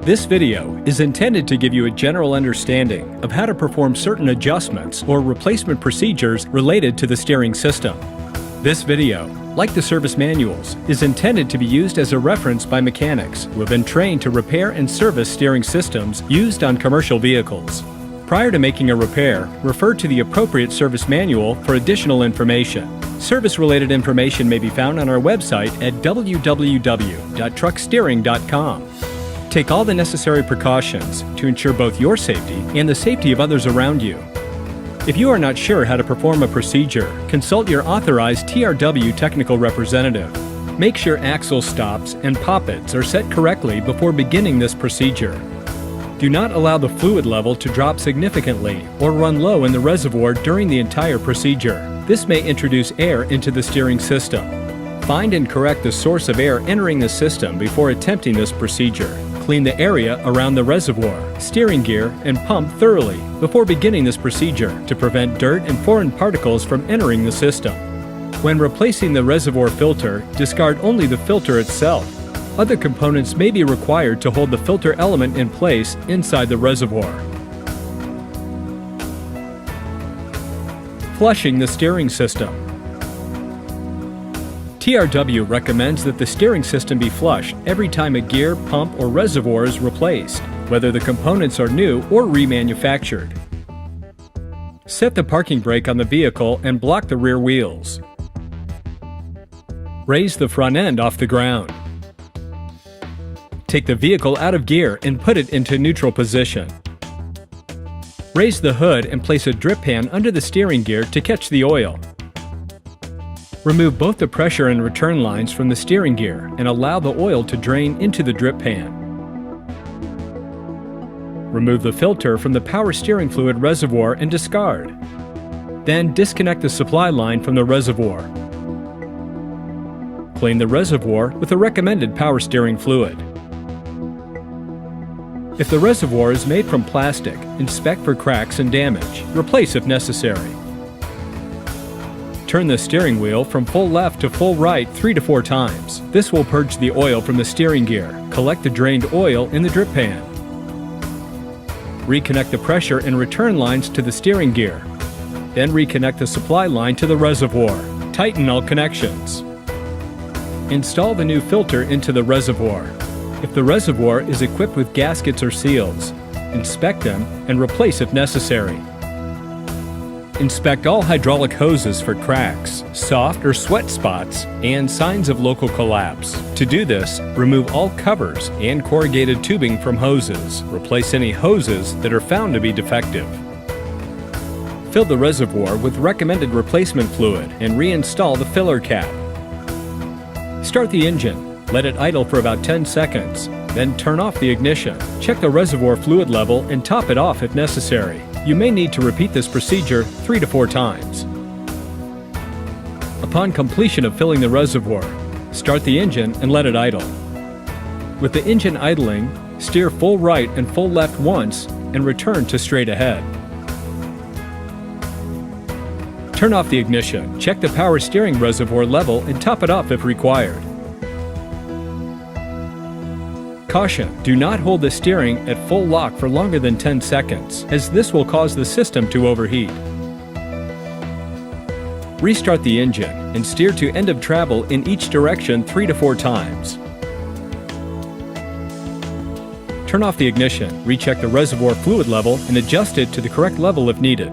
This video is intended to give you a general understanding of how to perform certain adjustments or replacement procedures related to the steering system. This video, like the service manuals, is intended to be used as a reference by mechanics who have been trained to repair and service steering systems used on commercial vehicles. Prior to making a repair, refer to the appropriate service manual for additional information. Service-related information may be found on our website at www.trucksteering.com. Take all the necessary precautions to ensure both your safety and the safety of others around you. If you are not sure how to perform a procedure, consult your authorized TRW technical representative. Make sure axle stops and poppets are set correctly before beginning this procedure. Do not allow the fluid level to drop significantly or run low in the reservoir during the entire procedure. This may introduce air into the steering system. Find and correct the source of air entering the system before attempting this procedure. Clean the area around the reservoir, steering gear, and pump thoroughly before beginning this procedure to prevent dirt and foreign particles from entering the system. When replacing the reservoir filter, discard only the filter itself. Other components may be required to hold the filter element in place inside the reservoir. Flushing the steering system. TRW recommends that the steering system be flushed every time a gear, pump, or reservoir is replaced, whether the components are new or remanufactured. Set the parking brake on the vehicle and block the rear wheels. Raise the front end off the ground. Take the vehicle out of gear and put it into neutral position. Raise the hood and place a drip pan under the steering gear to catch the oil. Remove both the pressure and return lines from the steering gear and allow the oil to drain into the drip pan. Remove the filter from the power steering fluid reservoir and discard. Then disconnect the supply line from the reservoir. Clean the reservoir with the recommended power steering fluid. If the reservoir is made from plastic, inspect for cracks and damage. Replace if necessary. Turn the steering wheel from full left to full right 3 to 4 times. This will purge the oil from the steering gear. Collect the drained oil in the drip pan. Reconnect the pressure and return lines to the steering gear. Then reconnect the supply line to the reservoir. Tighten all connections. Install the new filter into the reservoir. If the reservoir is equipped with gaskets or seals, inspect them and replace if necessary. Inspect all hydraulic hoses for cracks, soft or sweat spots, and signs of local collapse. To do this, remove all covers and corrugated tubing from hoses. Replace any hoses that are found to be defective. Fill the reservoir with recommended replacement fluid and reinstall the filler cap. Start the engine. Let it idle for about 10 seconds. Then turn off the ignition. Check the reservoir fluid level and top it off if necessary. You may need to repeat this procedure 3 to 4 times. Upon completion of filling the reservoir, start the engine and let it idle. With the engine idling, steer full right and full left once and return to straight ahead. Turn off the ignition. Check the power steering reservoir level and top it off if required. Caution: do not hold the steering at full lock for longer than 10 seconds, as this will cause the system to overheat. Restart the engine and steer to end of travel in each direction 3 to 4 times. Turn off the ignition, recheck the reservoir fluid level, and adjust it to the correct level if needed.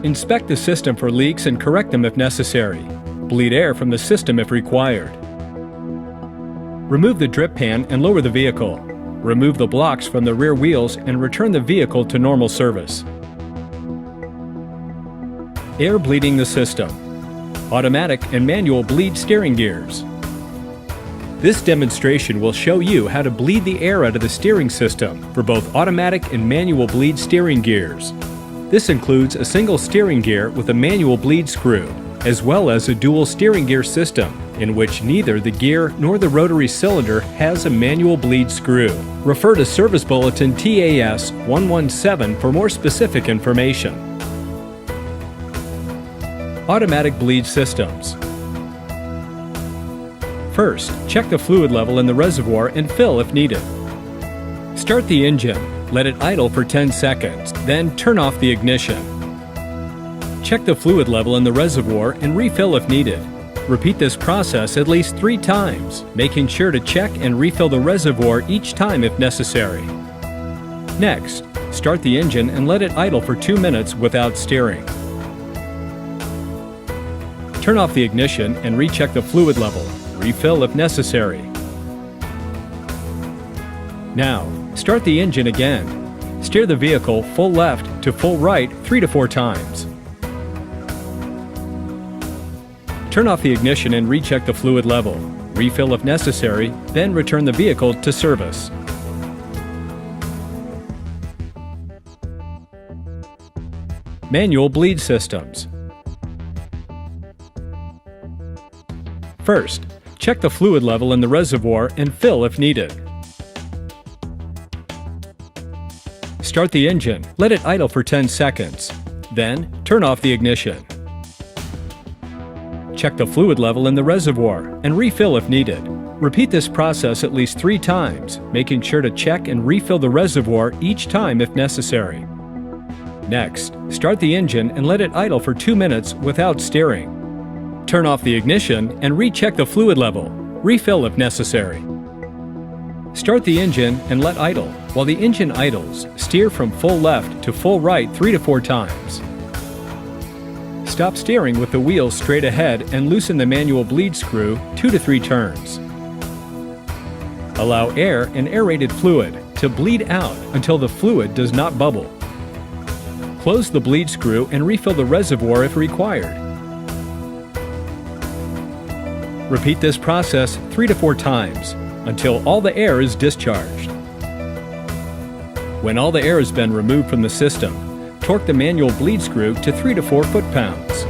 Inspect the system for leaks and correct them if necessary. Bleed air from the system if required. Remove the drip pan and lower the vehicle. Remove the blocks from the rear wheels and return the vehicle to normal service. Air bleeding the system. Automatic and manual bleed steering gears. This demonstration will show you how to bleed the air out of the steering system for both automatic and manual bleed steering gears. This includes a single steering gear with a manual bleed screw, as well as a dual steering gear system, in which neither the gear nor the rotary cylinder has a manual bleed screw. Refer to Service Bulletin TAS 117 for more specific information. Automatic bleed systems. First, check the fluid level in the reservoir and fill if needed. Start the engine. Let it idle for 10 seconds, then turn off the ignition. Check the fluid level in the reservoir and refill if needed. Repeat this process at least 3 times, making sure to check and refill the reservoir each time if necessary. Next, start the engine and let it idle for 2 minutes without steering. Turn off the ignition and recheck the fluid level. Refill if necessary. Now, start the engine again. Steer the vehicle full left to full right 3 to 4 times. Turn off the ignition and recheck the fluid level. Refill if necessary, then return the vehicle to service. Manual bleed systems. First, check the fluid level in the reservoir and fill if needed. Start the engine, let it idle for 10 seconds. Then, turn off the ignition. Check the fluid level in the reservoir and refill if needed. Repeat this process at least 3 times, making sure to check and refill the reservoir each time if necessary. Next, start the engine and let it idle for 2 minutes without steering. Turn off the ignition and recheck the fluid level. Refill if necessary. Start the engine and let idle. While the engine idles, steer from full left to full right 3 to 4 times. Stop steering with the wheels straight ahead and loosen the manual bleed screw 2 to 3 turns. Allow air and aerated fluid to bleed out until the fluid does not bubble. Close the bleed screw and refill the reservoir if required. Repeat this process 3 to 4 times until all the air is discharged. When all the air has been removed from the system, torque the manual bleed screw to 3 to 4 foot-pounds.